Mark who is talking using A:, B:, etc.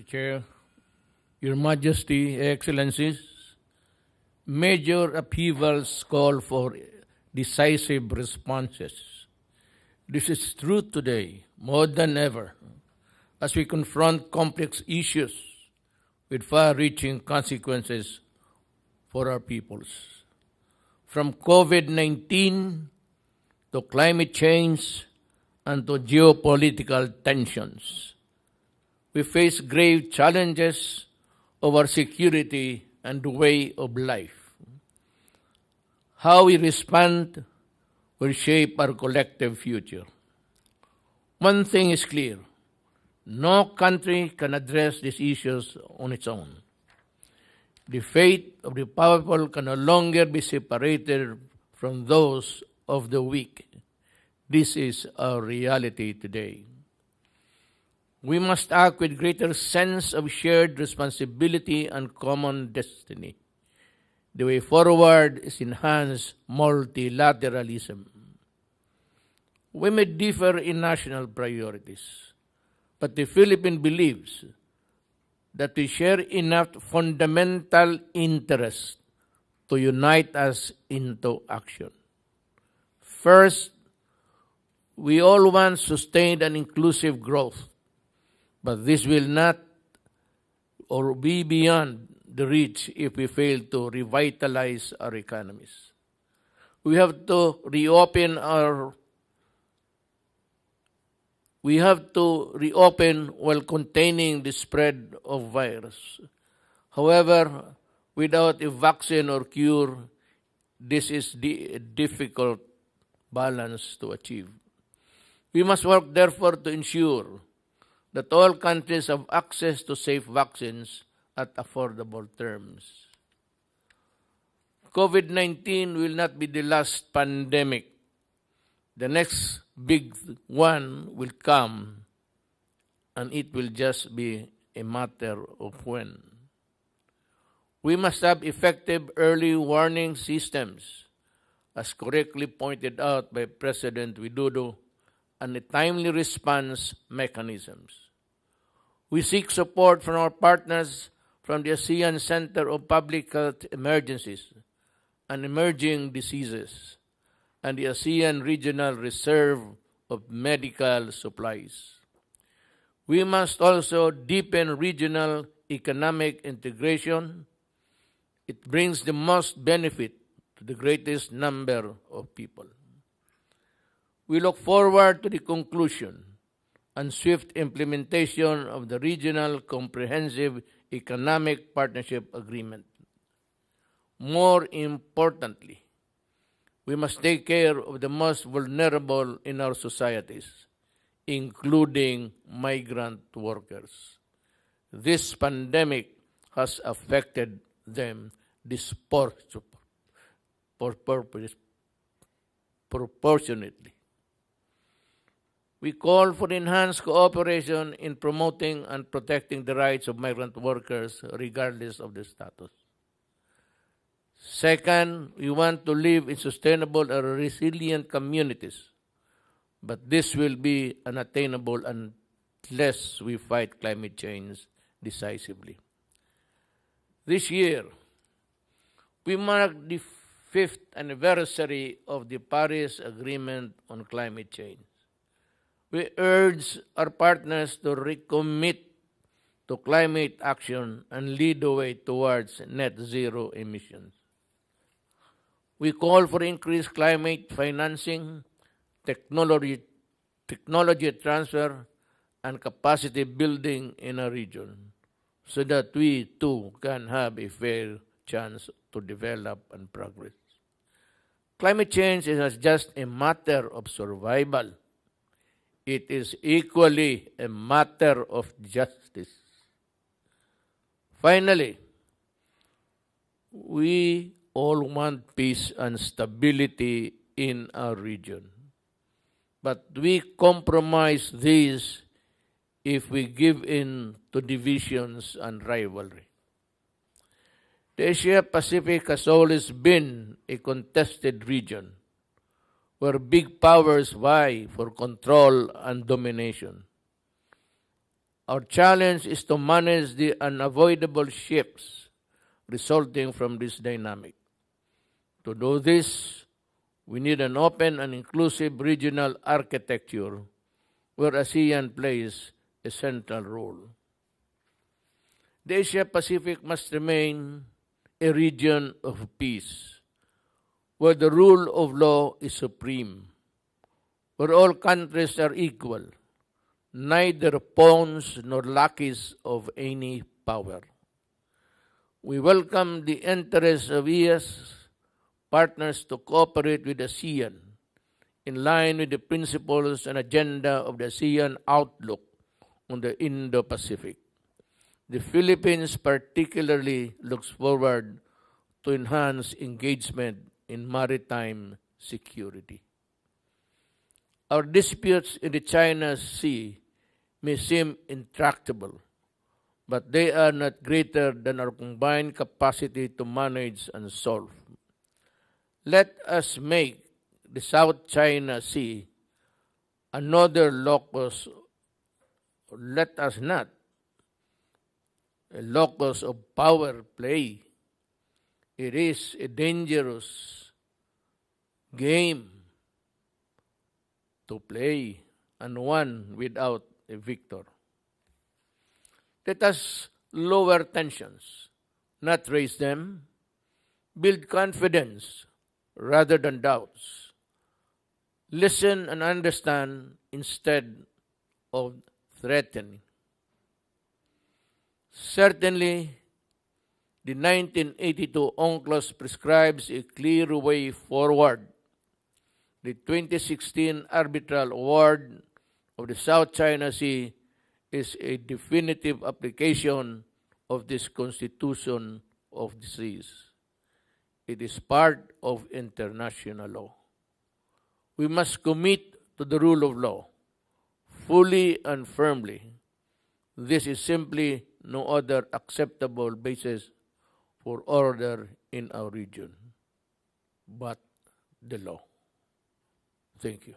A: Chair, Your Majesty, Excellencies, major upheavals call for decisive responses. This is true today more than ever as we confront complex issues with far-reaching consequences for our peoples. From COVID-19 to climate change and to geopolitical tensions, we face grave challenges of our security and way of life. How we respond will shape our collective future. One thing is clear: no country can address these issues on its own. The fate of the powerful can no longer be separated from those of the weak. This is our reality today. We must act with greater sense of shared responsibility and common destiny. The way forward is enhanced multilateralism. We may differ in national priorities, but the Philippines believes that we share enough fundamental interests to unite us into action. First, we all want sustained and inclusive growth, but this will not or be beyond the reach if we fail to revitalize our economies. We have to reopen while containing the spread of virus. However, without a vaccine or cure, this is a difficult balance to achieve. We must work, therefore, to ensure that all countries have access to safe vaccines at affordable terms. COVID-19 will not be the last pandemic. The next big one will come, and it will just be a matter of when. We must have effective early warning systems, as correctly pointed out by President Widodo, and a timely response mechanisms. We seek support from our partners from the ASEAN Center of Public Health Emergencies and Emerging Diseases and the ASEAN Regional Reserve of Medical Supplies. We must also deepen regional economic integration. It brings the most benefit to the greatest number of people. We look forward to the conclusion and swift implementation of the Regional Comprehensive Economic Partnership Agreement. More importantly, we must take care of the most vulnerable in our societies, including migrant workers. This pandemic has affected them disproportionately. We call for enhanced cooperation in promoting and protecting the rights of migrant workers regardless of their status. Second, we want to live in sustainable and resilient communities, but this will be unattainable unless we fight climate change decisively. This year, we mark the 5th anniversary of the Paris Agreement on Climate Change. We urge our partners to recommit to climate action and lead the way towards net zero emissions. We call for increased climate financing, technology transfer, and capacity building in our region so that we too can have a fair chance to develop and progress. Climate change is not just a matter of survival. It is equally a matter of justice. Finally, we all want peace and stability in our region. But we compromise these if we give in to divisions and rivalry. The Asia-Pacific has always been a contested region where big powers vie for control and domination. Our challenge is to manage the unavoidable shifts resulting from this dynamic. To do this, we need an open and inclusive regional architecture where ASEAN plays a central role. The Asia-Pacific must remain a region of peace, where the rule of law is supreme, where all countries are equal, neither pawns nor lackeys of any power. We welcome the interest of EAS partners to cooperate with ASEAN in line with the principles and agenda of the ASEAN Outlook on the Indo-Pacific. The Philippines particularly looks forward to enhance engagement in maritime security. Our disputes in the China Sea may seem intractable, but they are not greater than our combined capacity to manage and solve. Let us make the South China Sea another locus, let us not, a locus of power play. It is a dangerous game to play and one without a victor. Let us lower tensions, not raise them, build confidence rather than doubts. Listen and understand instead of threatening. Certainly, the 1982 UNCLOS prescribes a clear way forward. The 2016 arbitral award of the South China Sea is a definitive application of this Constitution of the Seas. It is part of international law. We must commit to the rule of law fully and firmly. This is simply no other acceptable basis for order in our region but the law. Thank you.